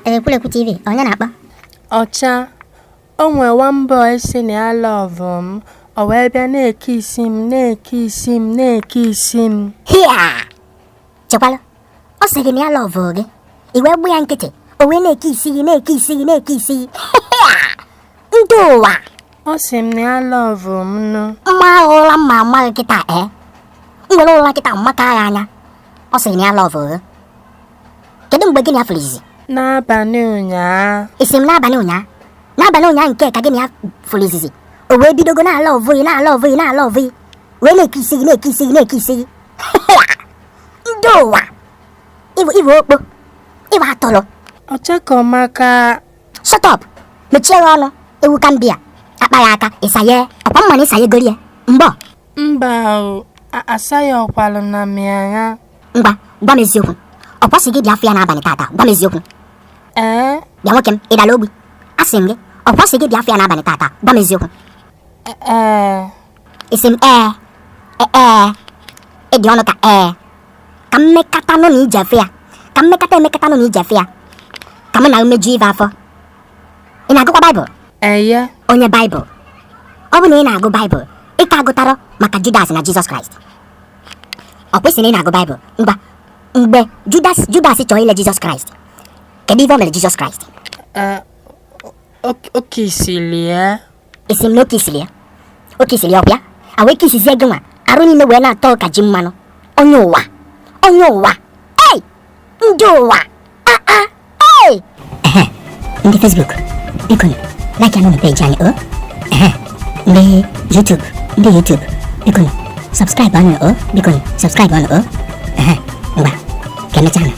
ekwulekwuTV, onye na-akpọ? Ọcha, o nwere one boy si na ya love m, o wee bịa na-eke isi m. Hia! Chekwala, ọ sị gị na ya love gị, i wee gbu ya nkịtị, o wee na-eke isi gị. Ndị ụwa! Ọ sị m na ya love m nụ. Mma ụra mma amaghị kịta, nwere ụra kịta mmaka ya anya. Ọ sị na ya love gị. Kedu mgbe gị na ya fụrụ izizi? N'abalị ụnyaahụ. Isi m n'abalị ụnyaahụ nke ka gị na ya fụrụ izizi, o wee bidogo na-alọvụ gị, wee na-eke isi gị. Ndị ụwa! Iwe okpo, iwe atọrọ. Ọchakọmaka. Shut up! Mechie ya ọnụ, ewu ka mbịa, akpa ya aka, ịsaye, ọkwa mma na ịsaye gori ya, mbọ. Mba o, asaghị ọkwalụ na mịagha. Ngwa, gwa m eziokwu, ọ kwasị gị bịa afọ ya n'abalị tata, gwa m eziokwu. Bịa nwoke m, ị dara ogbi, asị m gị, ọ kwasị gị bịa afọ ya n'abalị tata, gwa m eziokwu. Isi m ịdị ọnụ ka ka mmekata nụ na ije afọ ya, ka mmekata emekata nụ na ije afọ ya, ka mụ na umeju ive afọ. Ị na-agụkwa Baịbụl? Onye Baịbụl, ọ bụ na ị na-agụ Baịbụl, ị ka agụtarọ maka Judas na Jizọs Kraịst. Ọ kwesịrị na ị na-agụ Baịbụl. Ngwa, mgbe Judas chọrọ ile Jizọs Kraịst, kedu ife o mere Jizọs Kraịst? O kisili ya. Isi m na o kisili ya ọbịa, a wee kisizie gị nwa, arụ niile wee na-atọ ka ji mmanụ. Onye ụwa! Ndị ụwa! Ndị Facebook, biko like ya na peji anyị, ndị YouTube, biko subscribe anyị, biko subscribe anyị, ngwa ka emechaa.